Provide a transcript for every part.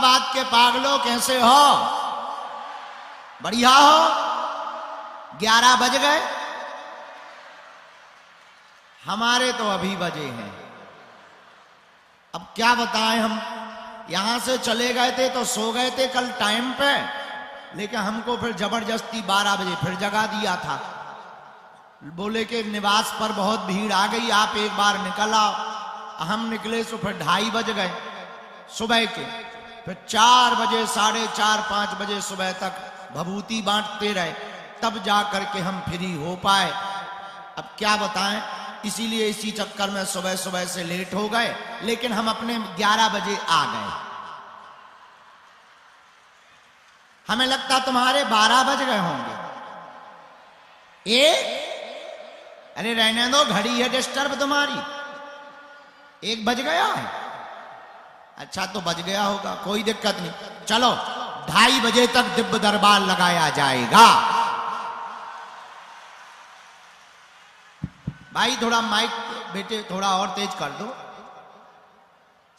मुरादाबाद के पागलों कैसे हो? बढ़िया हो? 11 बज गए? हमारे तो अभी बजे हैं। अब क्या बताएं, हम यहां से चले गए थे तो सो गए थे कल टाइम पे, लेकिन हमको फिर जबरदस्ती 12 बजे फिर जगा दिया था। बोले कि निवास पर बहुत भीड़ आ गई, आप एक बार निकल आओ। हम निकले तो फिर 2:30 बज गए सुबह के। फिर 4 बजे, 4:30, 5 बजे सुबह तक भभूति बांटते रहे, तब जा करके हम फ्री हो पाए। अब क्या बताएं, इसीलिए इसी चक्कर में सुबह सुबह से लेट हो गए, लेकिन हम अपने 11 बजे आ गए। हमें लगता तुम्हारे 12 बज गए होंगे। अरे रहने दो, घड़ी है डिस्टर्ब तुम्हारी। 1 बज गया है? अच्छा तो बज गया होगा, कोई दिक्कत नहीं। चलो 2:30 बजे तक दिव्य दरबार लगाया जाएगा। भाई थोड़ा माइक बेटे थोड़ा और तेज कर दो।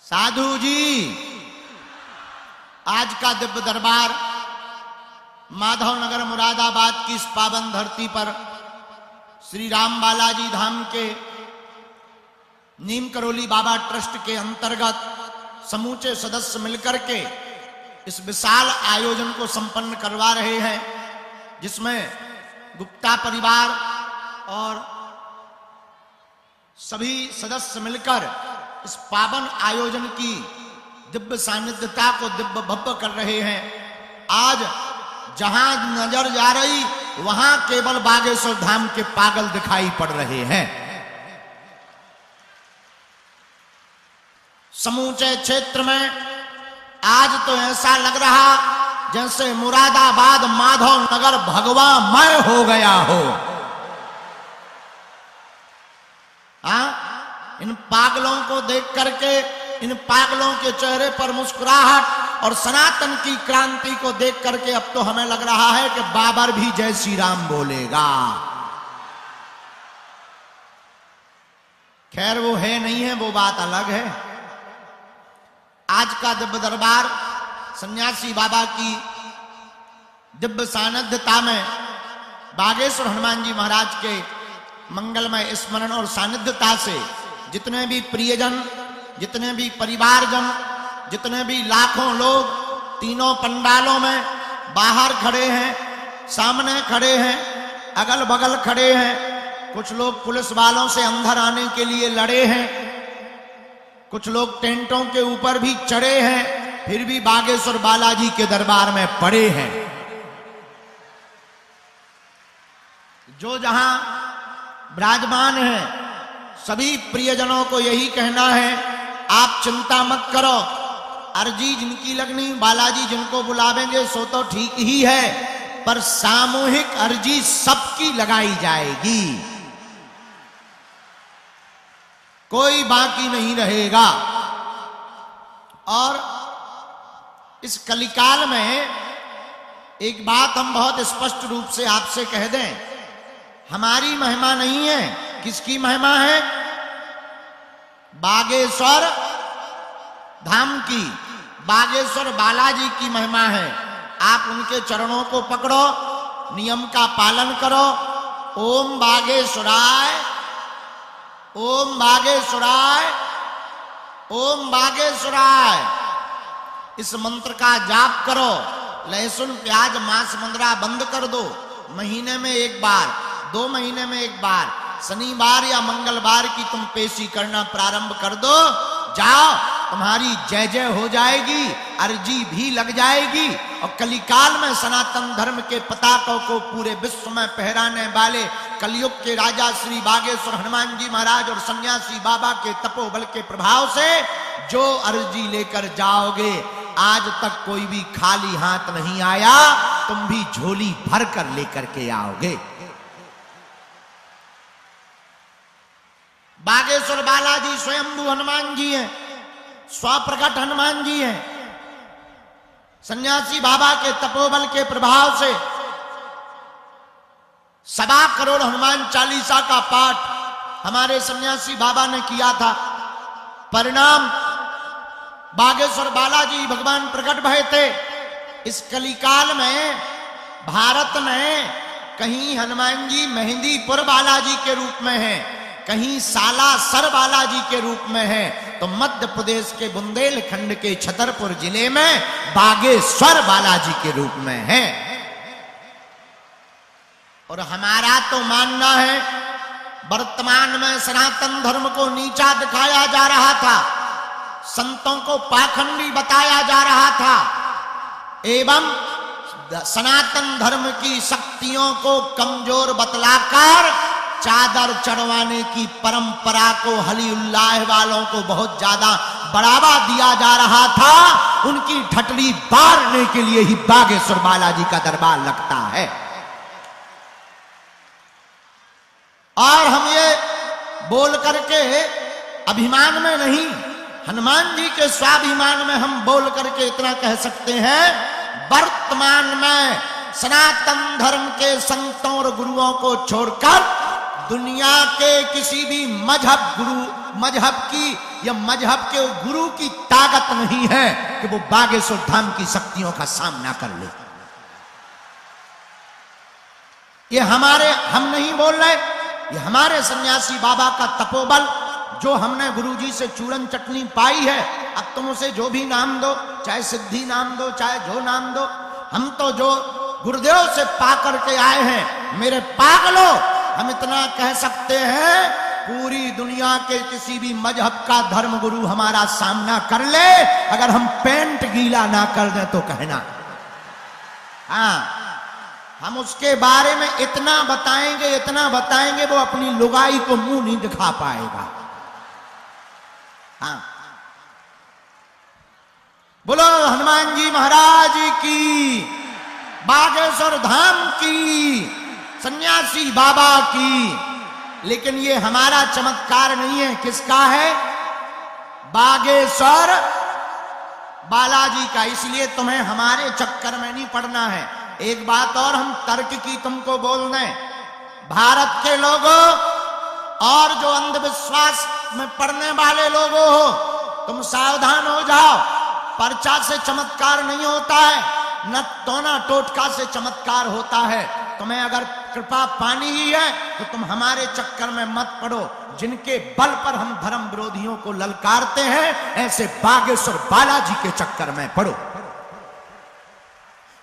साधु जी, आज का दिव्य दरबार माधवनगर मुरादाबाद की इस पावन धरती पर श्री राम बालाजी धाम के नीम करोली बाबा ट्रस्ट के अंतर्गत समूचे सदस्य मिलकर के इस विशाल आयोजन को संपन्न करवा रहे हैं, जिसमें गुप्ता परिवार और सभी सदस्य मिलकर इस पावन आयोजन की दिव्य सानिध्यता को दिव्य भव्य कर रहे हैं। आज जहां नजर जा रही वहां केवल बागेश्वर धाम के पागल दिखाई पड़ रहे हैं। समूचे क्षेत्र में आज तो ऐसा लग रहा जैसे मुरादाबाद माधव नगर भगवामय हो गया हो। इन पागलों को देख करके, इन पागलों के चेहरे पर मुस्कुराहट और सनातन की क्रांति को देख करके अब तो हमें लग रहा है कि बाबर भी जय श्री राम बोलेगा। खैर वो है नहीं है, वो बात अलग है। आज का दिव्य दरबार सन्यासी बाबा की दिव्य सानिध्यता में बागेश्वर हनुमान जी महाराज के मंगलमय स्मरण और सानिध्यता से जितने भी प्रियजन, जितने भी परिवारजन, जितने भी लाखों लोग तीनों पंडालों में बाहर खड़े हैं, सामने खड़े हैं, अगल बगल खड़े हैं। कुछ लोग पुलिस वालों से अंदर आने के लिए लड़े हैं, कुछ लोग टेंटों के ऊपर भी चढ़े हैं, फिर भी बागेश्वर बालाजी के दरबार में पड़े हैं। जो जहां विराजमान है सभी प्रियजनों को यही कहना है, आप चिंता मत करो। अर्जी जिनकी लगनी, बालाजी जिनको बुलावेंगे सो तो ठीक ही है, पर सामूहिक अर्जी सबकी लगाई जाएगी, कोई बाकी नहीं रहेगा। और इस कलिकाल में एक बात हम बहुत स्पष्ट रूप से आपसे कह दें, हमारी महिमा नहीं है, किसकी महिमा है? बागेश्वर धाम की, बागेश्वर बालाजी की महिमा है। आप उनके चरणों को पकड़ो, नियम का पालन करो। ओम बागेश्वराय, ओम बागेश्वराय, ओम बागेश्वराय, इस मंत्र का जाप करो। लहसुन प्याज मांस मंदरा बंद कर दो। महीने में एक बार, 2 महीने में एक बार, शनिवार या मंगलवार की तुम पेशी करना प्रारंभ कर दो। जाओ, तुम्हारी जय जय हो जाएगी, अर्जी भी लग जाएगी। और कलिकाल में सनातन धर्म के पताकों को पूरे विश्व में फहराने वाले कलयुग के राजा श्री बागेश्वर हनुमान जी महाराज और सन्यासी बाबा के तपोबल के प्रभाव से जो अर्जी लेकर जाओगे, आज तक कोई भी खाली हाथ नहीं आया, तुम भी झोली भर कर लेकर के आओगे। बागेश्वर बालाजी स्वयंभू हनुमान जी हैं, स्वप्रकट हनुमान जी हैं। सन्यासी बाबा के तपोबल के प्रभाव से 1.25 करोड़ हनुमान चालीसा का पाठ हमारे सन्यासी बाबा ने किया था। परिणाम बागेश्वर बालाजी भगवान प्रकट भय थे। इस कलिकाल में भारत में कहीं हनुमान जी मेहंदीपुर बालाजी के रूप में है, कहीं सालासर बालाजी के रूप में है, तो मध्य प्रदेश के बुंदेलखंड के छतरपुर जिले में बागेश्वर बालाजी के रूप में है। और हमारा तो मानना है वर्तमान में सनातन धर्म को नीचा दिखाया जा रहा था, संतों को पाखंडी बताया जा रहा था, एवं सनातन धर्म की शक्तियों को कमजोर बतलाकर चादर चढ़वाने की परंपरा को हलीउल्लाह वालों को बहुत ज्यादा बढ़ावा दिया जा रहा था। उनकी ठटली बारने के लिए ही बागेश्वर बालाजी का दरबार लगता है। और हम ये बोल करके अभिमान में नहीं, हनुमान जी के स्वाभिमान में हम बोल करके इतना कह सकते हैं, वर्तमान में सनातन धर्म के संतों और गुरुओं को छोड़कर दुनिया के किसी भी मजहब की या मजहब के गुरु की ताकत नहीं है कि वो बागेश्वर धाम की शक्तियों का सामना कर ले। ये हम नहीं बोल रहे, ये हमारे सन्यासी बाबा का तपोबल, जो हमने गुरुजी से चूरन चटनी पाई है। अब तुम उसे जो भी नाम दो, चाहे सिद्धि नाम दो, चाहे जो नाम दो, हम तो जो गुरुदेव से पा करके आए हैं, मेरे पागलों, हम इतना कह सकते हैं, पूरी दुनिया के किसी भी मजहब का धर्म गुरु हमारा सामना कर ले, अगर हम पेंट गीला ना कर दें तो कहना। हाँ, हम उसके बारे में इतना बताएंगे वो अपनी लुगाई को मुंह नहीं दिखा पाएगा। हाँ, बोलो हनुमान जी महाराज की, बागेश्वर धाम की, सन्यासी बाबा की। लेकिन ये हमारा चमत्कार नहीं है, किसका है? बागेश्वर बालाजी का। इसलिए तुम्हें हमारे चक्कर में नहीं पड़ना है। एक बात और हम तर्क की तुमको बोल दें, भारत के लोगों और जो अंधविश्वास में पड़ने वाले लोगों हो, तुम सावधान हो जाओ। पर्चा से चमत्कार नहीं होता है, न टोना टोटका से चमत्कार होता है। तुम्हें अगर कृपा पानी ही है तो तुम हमारे चक्कर में मत पड़ो। जिनके बल पर हम धर्म विरोधियों को ललकारते हैं, ऐसे बागेश्वर बालाजी के चक्कर में पड़ो।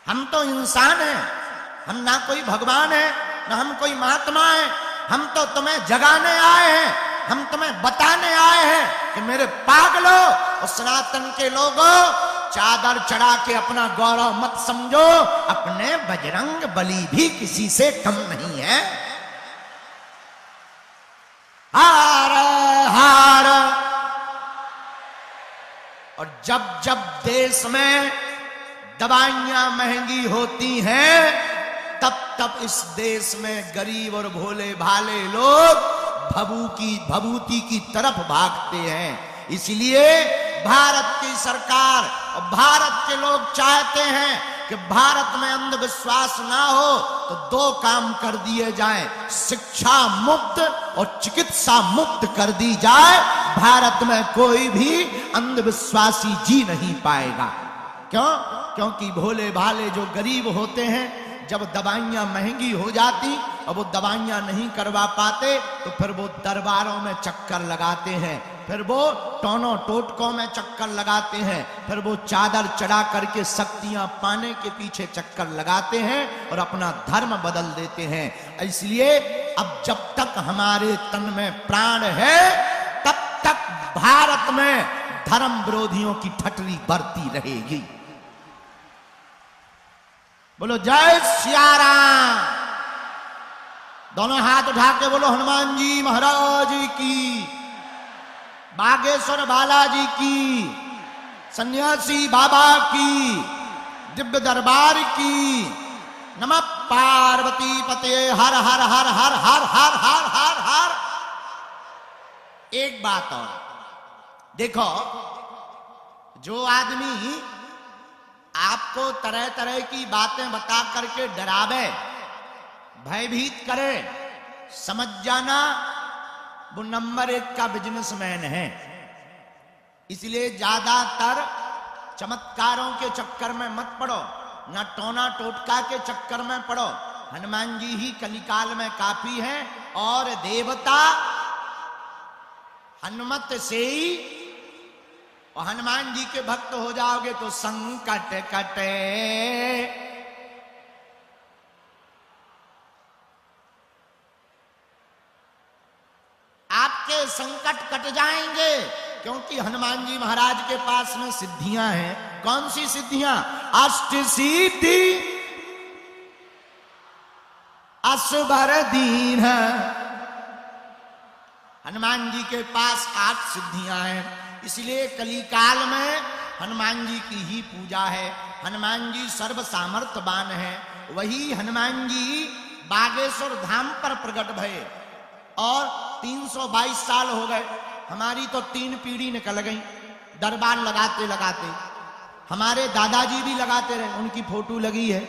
हम तो इंसान हैं, हम ना कोई भगवान है, ना हम कोई महात्मा है। हम तो तुम्हें जगाने आए हैं, हम तुम्हें बताने आए हैं कि मेरे पागलों और सनातन के लोगों, चादर चढ़ा के अपना गौरव मत समझो। अपने बजरंग बली भी किसी से कम नहीं है। हार हार। और जब जब देश में दवाइयां महंगी होती हैं, तब तब इस देश में गरीब और भोले भाले लोग भभूति की तरफ भागते हैं। इसलिए भारत की सरकार और भारत के लोग चाहते हैं कि भारत में अंधविश्वास ना हो तो दो काम कर दिए जाएं, शिक्षा मुक्त और चिकित्सा मुक्त कर दी जाए। भारत में कोई भी अंधविश्वासी जी नहीं पाएगा। क्यों? क्योंकि भोले भाले जो गरीब होते हैं, जब दवाइयां महंगी हो जाती और वो दवाइयां नहीं करवा पाते, तो फिर वो दरबारों में चक्कर लगाते हैं, फिर वो टोनों टोटकों में चक्कर लगाते हैं, फिर वो चादर चढ़ा करके शक्तियां पाने के पीछे चक्कर लगाते हैं और अपना धर्म बदल देते हैं। इसलिए अब जब तक हमारे तन में प्राण है, तब तक भारत में धर्म विरोधियों की ठटरी बढ़ती रहेगी। बोलो जय सिया राम। दोनों हाथ उठा के बोलो हनुमान जी महाराज की, बागेश्वर बालाजी की, सन्यासी बाबा की, दिव्य दरबार की। नमः पार्वती पते हर हर हर हर हर हर हर हर हर। एक बात और देखो, जो आदमी आपको तरह तरह की बातें बता करके डरावे, भयभीत करे, समझ जाना वो नंबर 1 का बिजनेसमैन है। इसलिए ज्यादातर चमत्कारों के चक्कर में मत पड़ो, न टोना टोटका के चक्कर में पड़ो। हनुमान जी ही कलिकाल में काफी हैं और देवता हनुमत से ही। और हनुमान जी के भक्त हो जाओगे तो संकट कटे। आपके संकट कट जाएंगे, क्योंकि हनुमान जी महाराज के पास में सिद्धियां हैं। कौन सी सिद्धियां? अष्ट सिद्धि असबर दीन। हनुमान जी के पास 8 सिद्धियां हैं, इसलिए कलिकाल में हनुमान जी की ही पूजा है। हनुमान जी सर्व सामर्थ्यवान है। वही हनुमान जी बागेश्वर धाम पर प्रकट भये और 322 साल हो गए। हमारी तो 3 पीढ़ी निकल गई दरबार लगाते लगाते। हमारे दादाजी भी लगाते रहे, उनकी फोटो लगी है,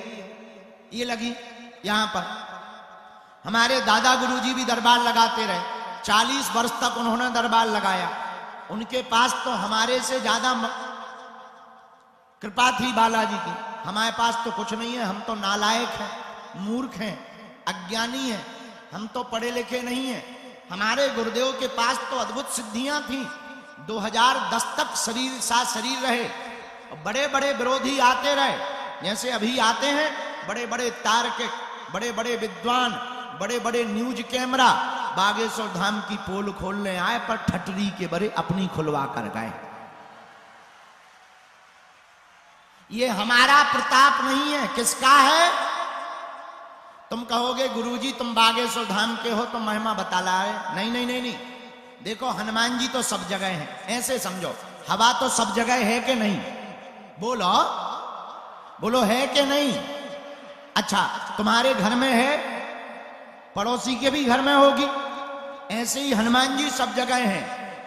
ये लगी यहां पर। हमारे दादा गुरुजी भी दरबार लगाते रहे, 40 वर्ष तक उन्होंने दरबार लगाया। उनके पास तो हमारे से ज्यादा कृपा थी बालाजी की। हमारे पास तो कुछ नहीं है, हम तो नालायक हैं, मूर्ख हैं, अज्ञानी हैं, हम तो पढ़े लिखे नहीं हैं। हमारे गुरुदेव के पास तो अद्भुत सिद्धियां थी। 2010 तक शरीर सा शरीर रहे। बड़े बड़े विरोधी आते रहे, जैसे अभी आते हैं बड़े बड़े तार्किक, बड़े बड़े विद्वान, बड़े बड़े न्यूज कैमरा। बागेश्वर धाम की पोल खोलने आए पर ठटरी के बड़े अपनी खुलवा कर गए। ये हमारा प्रताप नहीं है, किसका है? तुम कहोगे गुरुजी तुम बागेश्वर धाम के हो तो महिमा बता लाए। नहीं नहीं नहीं नहीं, देखो हनुमान जी तो सब जगह हैं, ऐसे समझो। हवा तो सब जगह है कि नहीं? बोलो बोलो, है कि नहीं? अच्छा, तुम्हारे घर में है, पड़ोसी के भी घर में होगी। ऐसे ही हनुमान जी सब जगह हैं,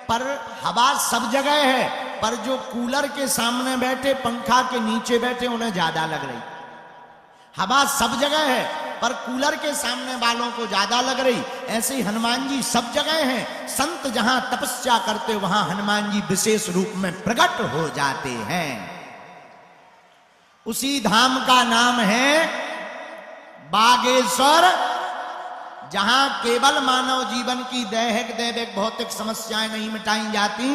पर हवा सब जगह है, पर जो कूलर के सामने बैठे, पंखा के नीचे बैठे, उन्हें ज्यादा लग रही। हवा सब जगह है, पर कूलर के सामने वालों को ज्यादा लग रही। ऐसे ही हनुमान जी सब जगह हैं। संत जहां तपस्या करते वहां हनुमान जी विशेष रूप में प्रकट हो जाते हैं। उसी धाम का नाम है बागेश्वर, जहां केवल मानव जीवन की दैहिक दैविक भौतिक समस्याएं नहीं मिटाई जाती।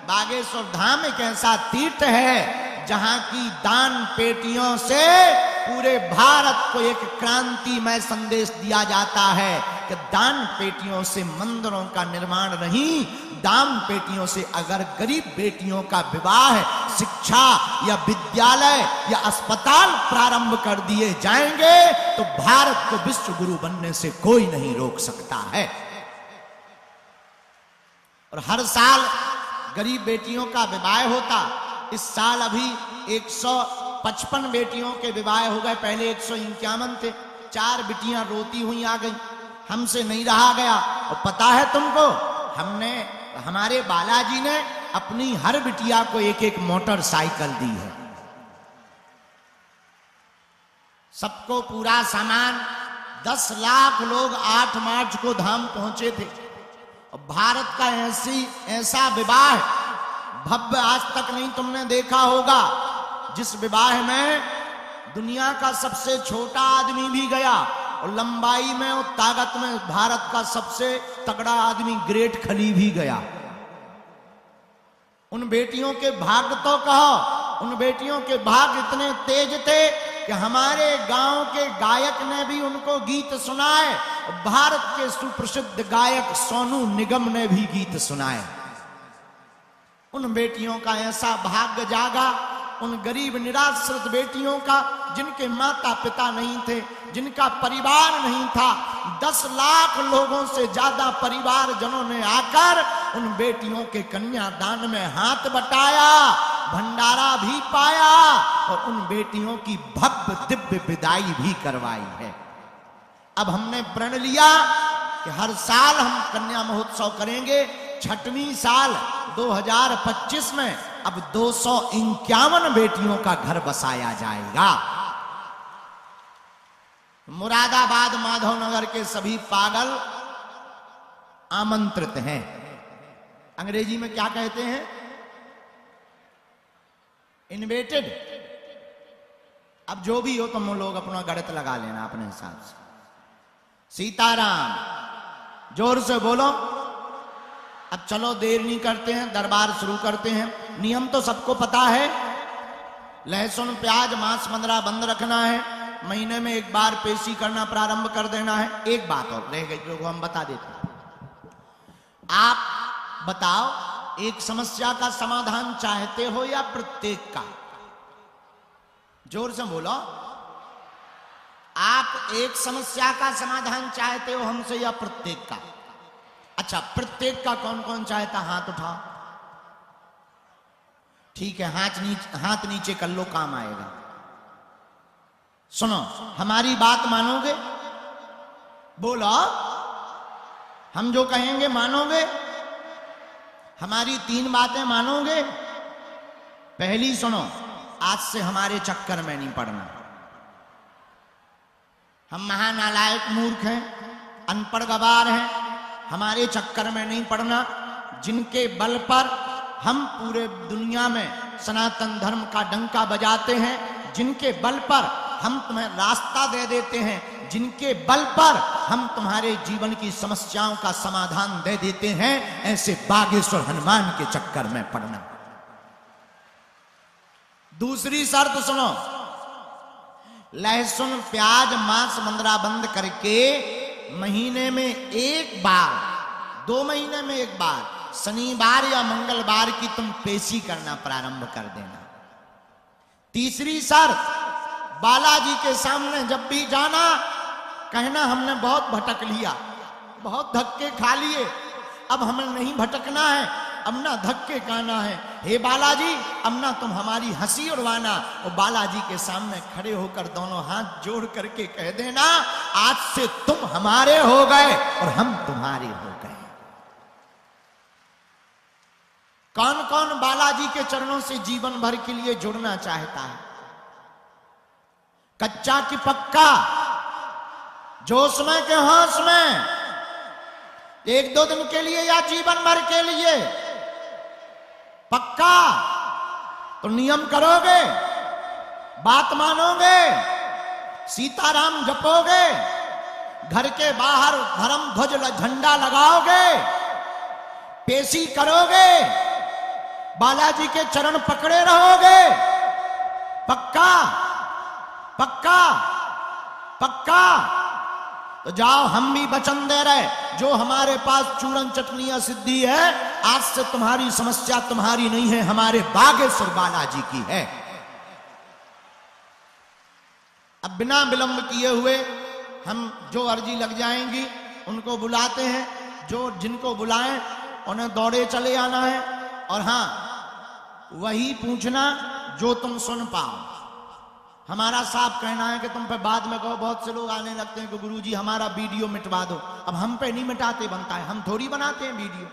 बागेश्वर धाम एक ऐसा तीर्थ है जहां की दान पेटियों से पूरे भारत को एक क्रांतिमय संदेश दिया जाता है कि दान पेटियों से मंदिरों का निर्माण नहीं, दान पेटियों से अगर गरीब बेटियों का विवाह, शिक्षा या विद्यालय या अस्पताल प्रारंभ कर दिए जाएंगे तो भारत को विश्व गुरु बनने से कोई नहीं रोक सकता है। और हर साल गरीब बेटियों का विवाह होता। इस साल अभी 155 बेटियों के विवाह हो गए, पहले 151 थे। 4 बिटियां रोती हुई आ गई, हमसे नहीं रहा गया। और पता है तुमको, हमारे बालाजी ने अपनी हर बिटिया को एक एक मोटरसाइकिल दी है। सबको पूरा सामान। 10 लाख लोग 8 मार्च को धाम पहुंचे थे। भारत का ऐसा विवाह भव्य आज तक नहीं तुमने देखा होगा, जिस विवाह में दुनिया का सबसे छोटा आदमी भी गया और लंबाई में और ताकत में भारत का सबसे तगड़ा आदमी ग्रेट खली भी गया। उन बेटियों के भाग्य तो कहो, उन बेटियों के भाग्य इतने तेज थे कि हमारे गांव के गायक ने भी उनको गीत सुनाए। भारत के सुप्रसिद्ध गायक सोनू निगम ने भी गीत सुनाए। उन बेटियों का ऐसा भाग्य जागा, उन गरीब निराश्रित बेटियों का, जिनके माता पिता नहीं थे, जिनका परिवार नहीं था। 10 लाख लोगों से ज्यादा परिवार जनों ने आकर उन बेटियों के कन्यादान में हाथ बटाया, भंडारा भी पाया और उन बेटियों की भव्य दिव्य विदाई भी करवाई है। अब हमने प्रण लिया कि हर साल हम कन्या महोत्सव करेंगे। 6वीं साल 2025 में अब 251 बेटियों का घर बसाया जाएगा। मुरादाबाद माधवनगर के सभी पागल आमंत्रित हैं। अंग्रेजी में क्या कहते हैं? इन्वेटेड। अब जो भी हो तुम लोग अपना गणित लगा लेना अपने हिसाब से। सीताराम, जोर से बोलो। अब चलो देर नहीं करते हैं, दरबार शुरू करते हैं। नियम तो सबको पता है, लहसुन प्याज मांस मंदरा बंद रखना है, महीने में एक बार पेशी करना प्रारंभ कर देना है। एक बात और रह गई जो हम बता देते हैं। आप बताओ, एक समस्या का समाधान चाहते हो या प्रत्येक का? जोर से बोलो। आप एक समस्या का समाधान चाहते हो हमसे या प्रत्येक का? अच्छा, प्रत्येक का कौन कौन चाहता? हाथ उठाओ। ठीक है, हाथ नीचे कर लो, काम आएगा। सुनो, हमारी बात मानोगे? बोलो, हम जो कहेंगे मानोगे? हमारी 3 बातें मानोगे? पहली सुनो, आज से हमारे चक्कर में नहीं पड़ना। हम महानालायक मूर्ख हैं, अनपढ़ गवार हैं, हमारे चक्कर में नहीं पड़ना। जिनके बल पर हम पूरे दुनिया में सनातन धर्म का डंका बजाते हैं, जिनके बल पर हम तुम्हें रास्ता दे देते हैं, जिनके बल पर हम तुम्हारे जीवन की समस्याओं का समाधान दे देते हैं, ऐसे बागेश्वर हनुमान के चक्कर में पड़ना। दूसरी शर्त सुनो, लहसुन प्याज मांस मंदरा बंद करके महीने में एक बार, 2 महीने में एक बार, शनिवार या मंगलवार की तुम पेशी करना प्रारंभ कर देना। तीसरी शर्त, बालाजी के सामने जब भी जाना, कहना हमने बहुत भटक लिया, बहुत धक्के खा लिए, अब हमें नहीं भटकना है, अब ना धक्के खाना है। हे बालाजी, अब ना तुम हमारी हंसी उड़वाना। और बालाजी के सामने खड़े होकर दोनों हाथ जोड़ करके कह देना, आज से तुम हमारे हो गए और हम तुम्हारे हो गए। कौन कौन बालाजी के चरणों से जीवन भर के लिए जुड़ना चाहता है? कच्चा की पक्का, जोश में के होश में, 1-2 दिन के लिए या जीवन भर के लिए? पक्का तो नियम करोगे, बात मानोगे, सीताराम जपोगे, घर के बाहर धर्म ध्वज झंडा लगाओगे, पेशी करोगे, बालाजी के चरण पकड़े रहोगे? पक्का पक्का पक्का? तो जाओ, हम भी वचन दे रहे, जो हमारे पास चूरन चटनियां सिद्धि है, आज से तुम्हारी समस्या तुम्हारी नहीं है, हमारे बागेश्वर बालाजी की है। अब बिना विलंब किए हुए हम जो अर्जी लग जाएंगी उनको बुलाते हैं। जो जिनको बुलाएं उन्हें दौड़े चले आना है, और हां, वही पूछना जो तुम सुन पाओ। हमारा साफ कहना है कि तुम पे बाद में कहो, बहुत से लोग आने लगते हैं कि गुरुजी हमारा वीडियो मिटवा दो। अब हम पे नहीं मिटाते बनता है, हम थोड़ी बनाते हैं वीडियो,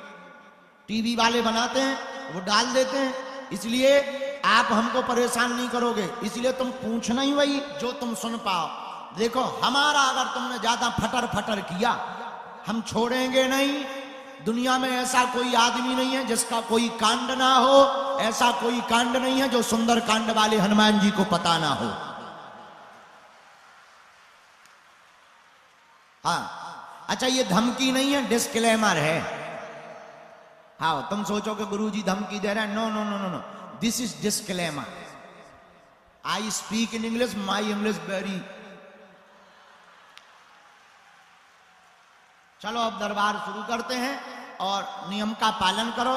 टीवी वाले बनाते हैं, वो डाल देते हैं। इसलिए आप हमको परेशान नहीं करोगे, इसलिए तुम पूछना ही वही जो तुम सुन पाओ। देखो, हमारा अगर तुमने ज्यादा फटर फटर किया, हम छोड़ेंगे नहीं। दुनिया में ऐसा कोई आदमी नहीं है जिसका कोई कांड ना हो, ऐसा कोई कांड नहीं है जो सुंदर कांड वाले हनुमान जी को पता ना हो। हाँ, अच्छा, ये धमकी नहीं है, डिस्क्लेमर है। हाँ, तुम सोचो कि गुरुजी धमकी दे रहे हैं। No no no no no, this is disclaimer. I speak in English, my English very. चलो अब दरबार शुरू करते हैं और नियम का पालन करो।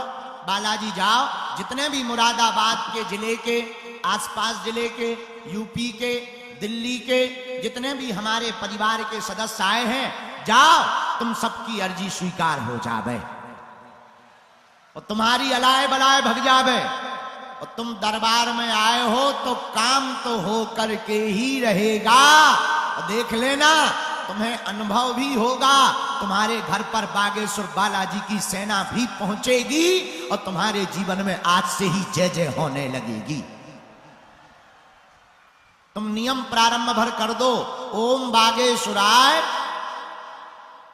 बालाजी जाओ, जितने भी मुरादाबाद के जिले के, आसपास जिले के, यूपी के, दिल्ली के जितने भी हमारे परिवार के सदस्य आए हैं, जाओ, तुम सबकी अर्जी स्वीकार हो जावे और तुम्हारी अलाए बलाए भग जावे। और तुम दरबार में आए हो तो काम तो हो करके ही रहेगा। और देख लेना, तुम्हें अनुभव भी होगा, तुम्हारे घर पर बागेश्वर बालाजी की सेना भी पहुंचेगी और तुम्हारे जीवन में आज से ही जय जय होने लगेगी। तुम नियम प्रारंभ भर कर दो, ओम बागेश्वराय,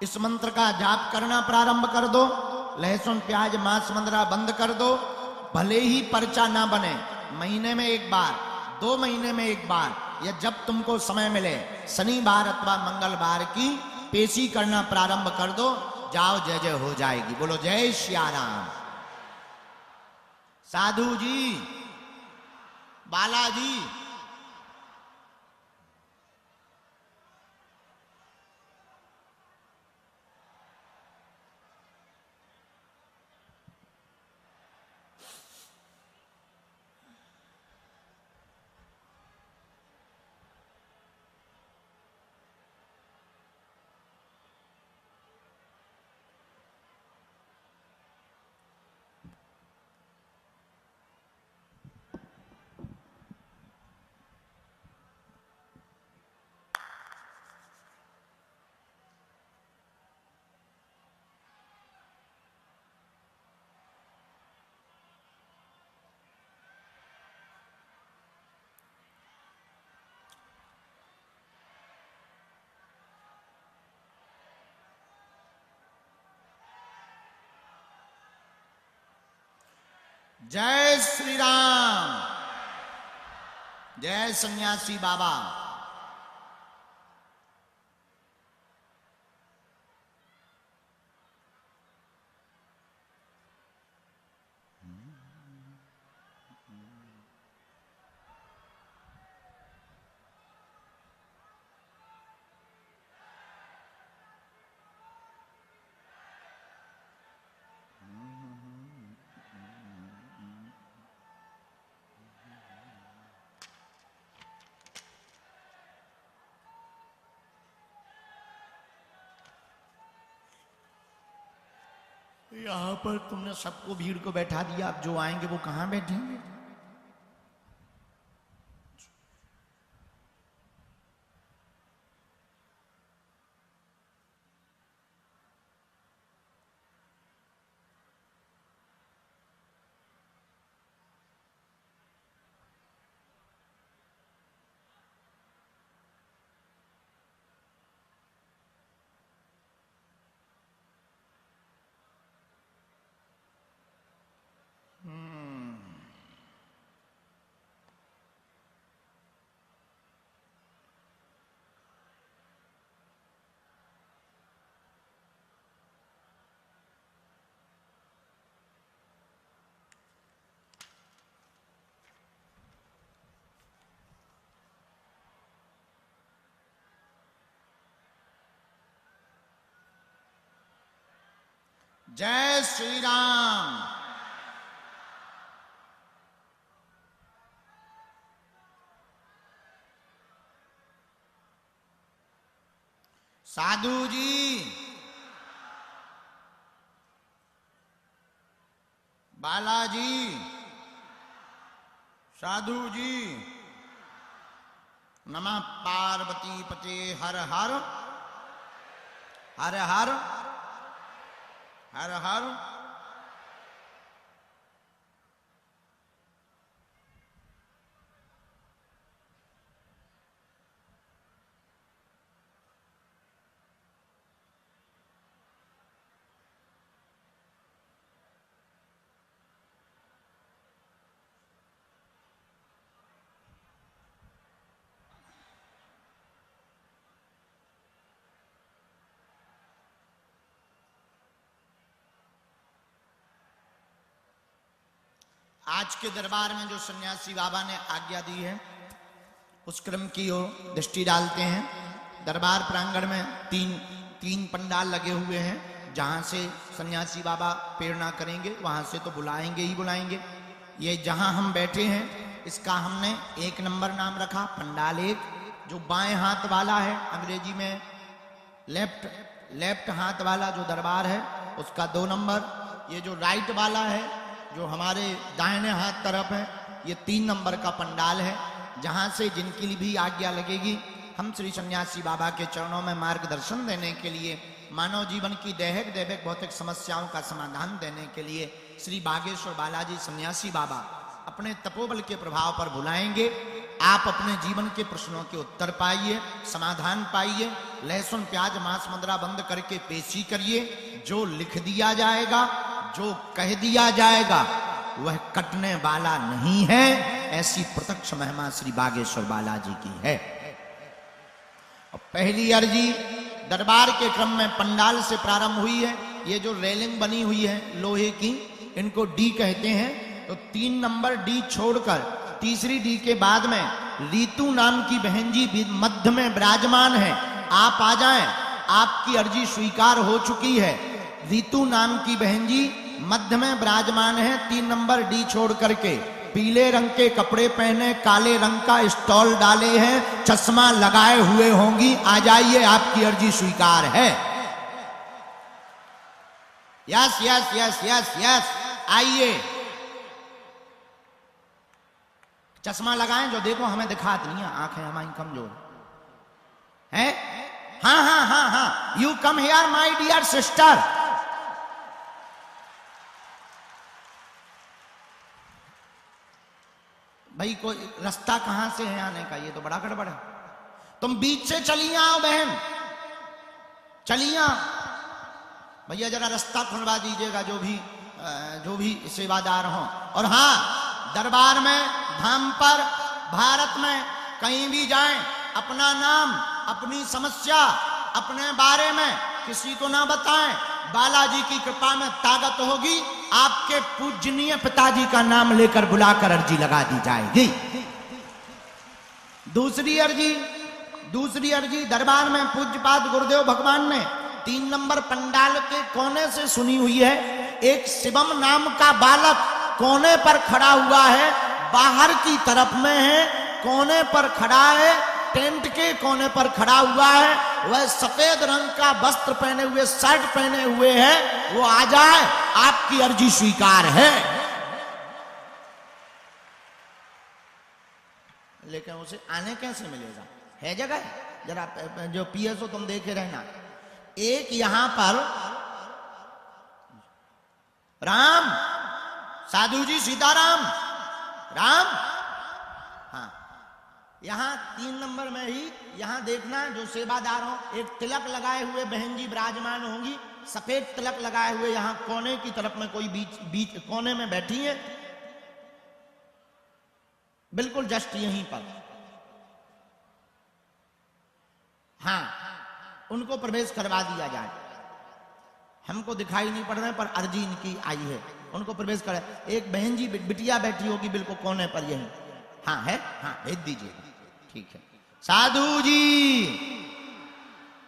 इस मंत्र का जाप करना प्रारंभ कर दो। लहसुन प्याज मांस मंदरा बंद कर दो। भले ही पर्चा ना बने, महीने में एक बार, 2 महीने में एक बार, या जब तुमको समय मिले शनिवार अथवा मंगलवार की पेशी करना प्रारंभ कर दो, जाओ जय जय हो जाएगी। बोलो जय श्री राम। साधु जी, बालाजी, जय श्री राम, जय सन्यासी बाबा। यहां पर तुमने सबको भीड़ को बैठा दिया, अब जो आएंगे वो कहां बैठेंगे? जय श्री राम। साधु जी, बालाजी, साधु जी, नमः पार्वती पते हर हर हर हर हर हर। आज के दरबार में जो सन्यासी बाबा ने आज्ञा दी है उस क्रम की ओर दृष्टि डालते हैं। दरबार प्रांगण में तीन पंडाल लगे हुए हैं, जहां से सन्यासी बाबा प्रेरणा करेंगे वहां से तो बुलाएंगे ही बुलाएंगे। ये जहां हम बैठे हैं इसका हमने 1 नंबर नाम रखा, पंडाल 1। जो बाएं हाथ वाला है, अंग्रेजी में लेफ्ट हाथ वाला जो दरबार है उसका 2 नंबर। ये जो राइट वाला है जो हमारे दाहिने हाथ तरफ है, ये 3 नंबर का पंडाल है, जहां से जिनकी भी आज्ञा लगेगी हम श्री सन्यासी बाबा के चरणों में मार्गदर्शन देने के लिए, मानव जीवन की दैहिक दैविक भौतिक समस्याओं का समाधान देने के लिए श्री बागेश्वर बालाजी सन्यासी बाबा अपने तपोबल के प्रभाव पर बुलाएंगे। आप अपने जीवन के प्रश्नों के उत्तर पाइए, समाधान पाइए, लहसुन प्याज मांस मुद्रा बंद करके पेशी करिए। जो लिख दिया जाएगा, जो कह दिया जाएगा वह कटने वाला नहीं है, ऐसी प्रत्यक्ष महिमा श्री बागेश्वर बालाजी की है। और पहली अर्जी दरबार के क्रम में पंडाल से प्रारंभ हुई है। ये जो रेलिंग बनी हुई है लोहे की, इनको डी कहते हैं। तो 3 नंबर डी छोड़कर तीसरी डी के बाद में रीतू नाम की बहन जी मध्य में विराजमान है। आप आ जाएं, आपकी अर्जी स्वीकार हो चुकी है। रीतू नाम की बहन जी मध्य में विराजमान है। 3 नंबर डी छोड़ करके पीले रंग के कपड़े पहने, काले रंग का स्टॉल डाले हैं, चश्मा लगाए हुए होंगी। आ जाइए, आपकी अर्जी स्वीकार है। Yes yes yes yes yes, आइए। चश्मा लगाएं, जो देखो हमें दिखाती नहीं है, आंखें हमारी कमजोर हैं। हाँ हाँ हाँ हाँ, you come here my dear sister. भाई कोई रास्ता कहां से है आने का, ये तो बड़ा गड़बड़ है। तुम बीच से चली आओ बहन, चली आओ। भैया जरा रास्ता खुलवा दीजिएगा, जो भी सेवादार हो। और हाँ, दरबार में, धाम पर, भारत में कहीं भी जाएं, अपना नाम, अपनी समस्या, अपने बारे में किसी को ना बताएं। बालाजी की कृपा में ताकत होगी, आपके पूजनीय पिताजी का नाम लेकर बुलाकर अर्जी लगा दी जाएगी। दूसरी अर्जी दरबार में पूज्यपाद गुरुदेव भगवान ने 3 नंबर पंडाल के कोने से सुनी हुई है। एक शिवम नाम का बालक कोने पर खड़ा हुआ है, बाहर की तरफ में है, कोने पर खड़ा है, टेंट के कोने पर खड़ा हुआ है। वह सफेद रंग का वस्त्र पहने हुए, शर्ट पहने हुए है। वो आ जाए, आपकी अर्जी स्वीकार है। लेकिन उसे आने कैसे मिलेगा? है जगह, जरा जो पीएसओ तुम देखे रहना। एक यहां पर राम, साधु जी सीताराम, राम। हाँ, यहां 3 नंबर में ही, यहां देखना जो सेवादार हो, एक तिलक लगाए हुए बहन जी विराजमान होंगी। सफेद तिलक लगाए हुए यहां कोने की तरफ में कोई बीच कोने में बैठी है, बिल्कुल जस्ट यहीं पर। हाँ, उनको प्रवेश करवा दिया जाए। हमको दिखाई नहीं पड़ रहे पर अर्जी इनकी आई है, उनको प्रवेश करे। एक बहन जी बिटिया बैठी होगी बिल्कुल कोने पर, यही। हाँ है, हाँ भेज दीजिए, ठीक है। साधु जी,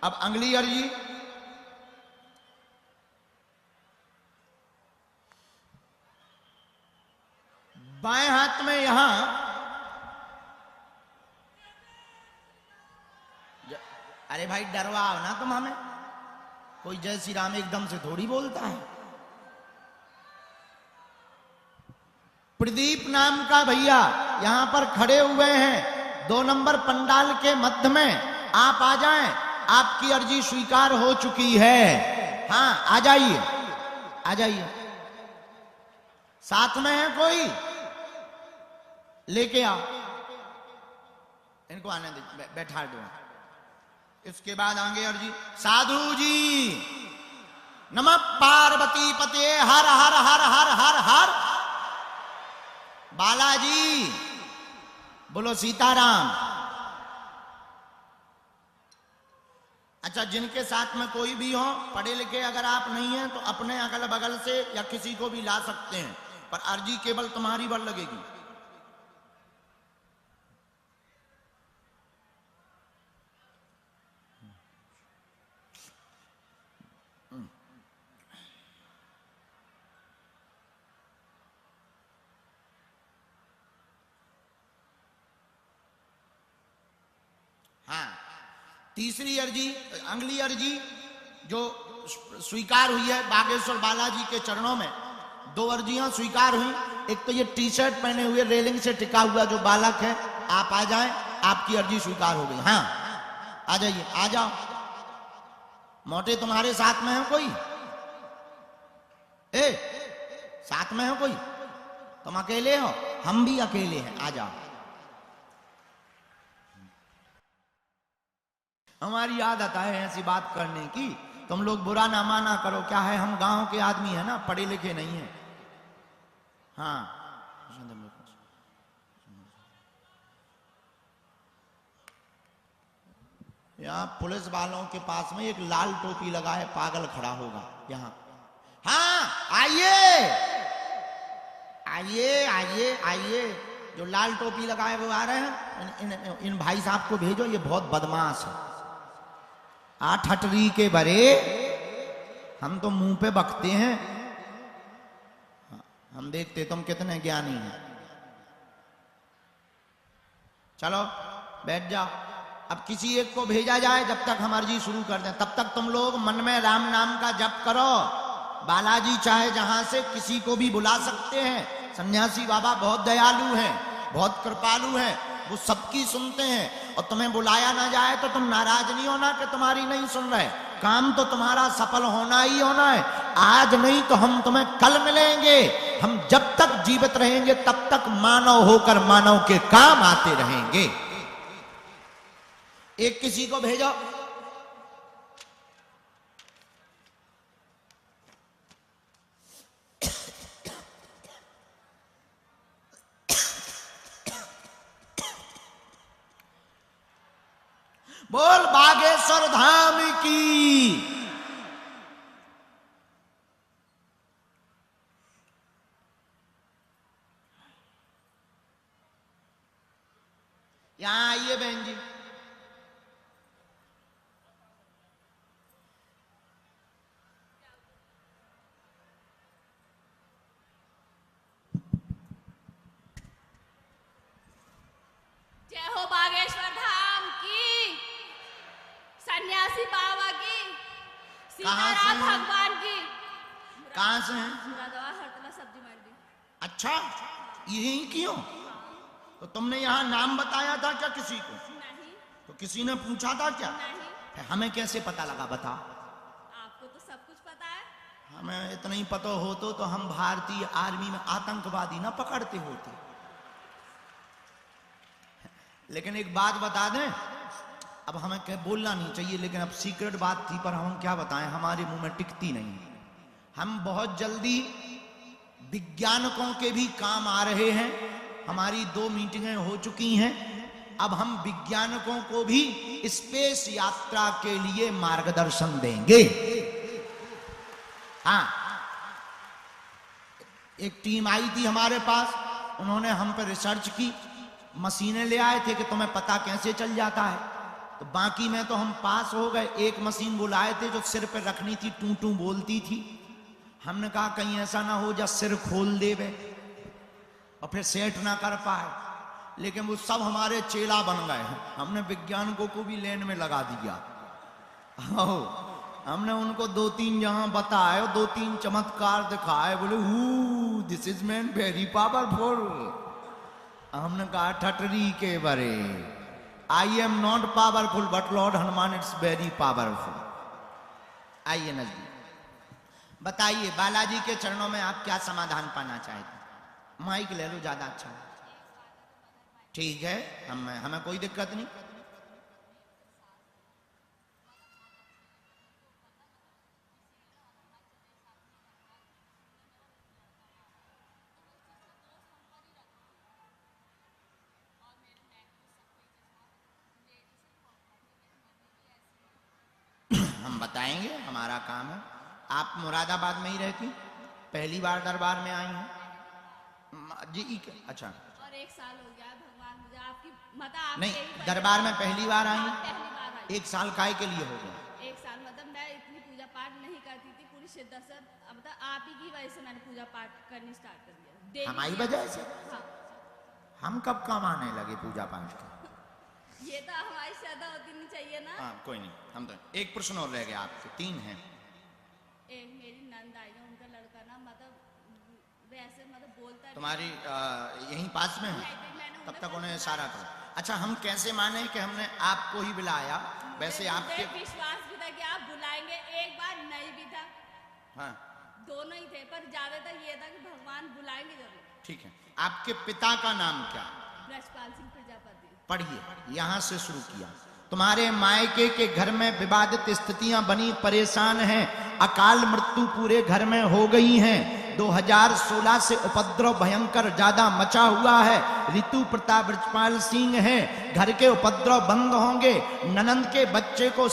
अब अगली अर्जी। बाएं हाथ में यहां, अरे भाई डरवाओ ना तुम हमें, कोई जय श्री राम एकदम से थोड़ी बोलता है। प्रदीप नाम का भैया यहां पर खड़े हुए हैं 2 नंबर पंडाल के मध्य में। आप आ जाएं, आपकी अर्जी स्वीकार हो चुकी है। हाँ, आ जाइए, आ जाइए। साथ में है कोई, लेके आओ, इनको आने दे, बैठा दो। इसके बाद आगे अर्जी। साधु जी, नमः पार्वती पते, हर हर हर हर हर हर बालाजी, बोलो सीताराम। अच्छा, जिनके साथ में कोई भी हो, पढ़े लिखे अगर आप नहीं हैं तो अपने अगल बगल से या किसी को भी ला सकते हैं, पर अर्जी केवल तुम्हारी पर लगेगी। हाँ, तीसरी अर्जी, अगली अर्जी जो स्वीकार हुई है बागेश्वर बालाजी के चरणों में, 2 अर्जियां स्वीकार हुई। एक तो ये टी शर्ट पहने हुए रेलिंग से टिका हुआ जो बालक है, आप आ जाएं, आपकी अर्जी स्वीकार हो गई। हाँ, आ जाइए, आ जाओ। मोटे तुम्हारे साथ में है कोई? साथ में हो कोई? तुम अकेले हो? हम भी अकेले हैं, आ जाओ। हमारी आदत है ऐसी बात करने की, तुम लोग बुरा ना माना करो। क्या है, हम गांव के आदमी है ना, पढ़े लिखे नहीं है। हाँ, यहाँ पुलिस वालों के पास में एक लाल टोपी लगाए पागल खड़ा होगा यहाँ। हाँ आइए आइए आइए आइए, जो लाल टोपी लगाए वो आ रहे हैं। इन भाई साहब को भेजो, ये बहुत बदमाश है। आठ हटरी के बरे, हम तो मुंह पे बकते हैं, हम देखते तुम कितने ज्ञानी हैं। चलो बैठ जाओ, अब किसी एक को भेजा जाए, जब तक हम अर्जी शुरू कर दें तब तक तुम लोग मन में राम नाम का जप करो। बालाजी चाहे जहां से किसी को भी बुला सकते हैं। सन्यासी बाबा बहुत दयालु हैं, बहुत कृपालु हैं, वो सबकी सुनते हैं। और तुम्हें बुलाया ना जाए तो तुम नाराज नहीं होना कि तुम्हारी नहीं सुन रहे। काम तो तुम्हारा सफल होना ही होना है। आज नहीं तो हम तुम्हें कल मिलेंगे। हम जब तक जीवित रहेंगे तब तक मानव होकर मानव के काम आते रहेंगे। एक किसी को भेजो। बोल बागेश्वर धाम की। यहां आइए बहन जी। जय हो बागेश्वर धाम की, सन्यासी बाबा की, सीताराम भगवान की। कहां से हैं? मुरादाबाद हरतला सब्जी मंडी। अच्छा, यही क्यों? तो तुमने यहाँ नाम बताया था क्या किसी को? नहीं। तो किसी ने पूछा था क्या? नहीं। हमें कैसे पता लगा बता? आपको तो सब कुछ पता है। हमें इतना ही पता होतो तो हम भारतीय आर्मी में आतंकवादी ना पकड़ते होते। लेकिन एक बात बता दें, अब हमें क्या बोलना नहीं चाहिए, लेकिन अब सीक्रेट बात थी पर हम क्या बताएं, हमारे मुंह में टिकती नहीं। हम बहुत जल्दी विज्ञानकों के भी काम आ रहे हैं। हमारी 2 मीटिंगें हो चुकी हैं। अब हम विज्ञानकों को भी स्पेस यात्रा के लिए मार्गदर्शन देंगे। हाँ, एक टीम आई थी हमारे पास, उन्होंने हम पर रिसर्च की, मशीनें ले आए थे कि तुम्हें पता कैसे चल जाता है। तो बाकी में तो हम पास हो गए। एक मशीन बुलाए थे जो सिर पे रखनी थी, टू टू बोलती थी। हमने कहा कहीं ऐसा ना हो जब सिर खोल देवे और फिर सेट ना कर पाए। लेकिन वो सब हमारे चेला बन गए हैं। हमने वैज्ञानिकों को भी लेन में लगा दिया। हमने उनको 2-3 जहां बताए, 2-3 चमत्कार दिखाए, बोले this is man very powerful. हमने कहा ठटरी के बरे, I am not powerful but Lord Hanuman it's very powerful. आइए नजदीक, बताइए बालाजी के चरणों में आप क्या समाधान पाना चाहते हैं? माइक ले लो, ज्यादा अच्छा है। ठीक है, हमें कोई दिक्कत नहीं। हम बताएंगे, हमारा काम है। आप मुरादाबाद में ही रहती, पहली बार दरबार में आई हैं जी? अच्छा, और 1 साल हो गया भगवान मुझे आपकी आप नहीं, दरबार में पहली बार आई? पहली बार आई। 1 साल काय के लिए हो गया? 1 साल मतलब मैं इतनी पूजा पाठ नहीं करती थी पूरी शिद्दत से। अब तक आप ही की वजह से मैंने पूजा पाठ करनी स्टार्ट कर दिया। हमारी वजह से? हाँ। हम कब कमाने लगे पूजा पाठ का? ये तो हमारी श्रद्धा होती नहीं चाहिए ना। हाँ कोई नहीं, हम तो एक प्रश्न और रह गया आपसे, 3 हैं। एक मेरी नंद आई है, उनका लड़का ना मतलब वैसे मतलब बोलता है। तुम्हारी यहीं पास में है? तब तक उन्हें इशारा करो। अच्छा, हम कैसे माने कि हमने आपको ही बुलाया? वैसे आपके विश्वास भी था कि आप बुलाएंगे, एक बार नहीं भी था। हाँ, दोनों ही थे, पर ज्यादातर ये था कि भगवान बुलाएंगे जरूर। ठीक है। आपके पिता का नाम क्या? ब्रजपाल सिंह प्रजापति। पढ़िए, यहां से शुरू किया। तुम्हारे मायके के घर में विवादित स्थितियां बनी, परेशान हैं, अकाल मृत्यु पूरे घर में हो गई हैं, 2016 से उपद्रव भयंकर ज्यादा मचा हुआ है। ऋतु प्रताप बृजपाल सिंह हैं, घर के उपद्रव बंद होंगे। ननंद के बच्चे को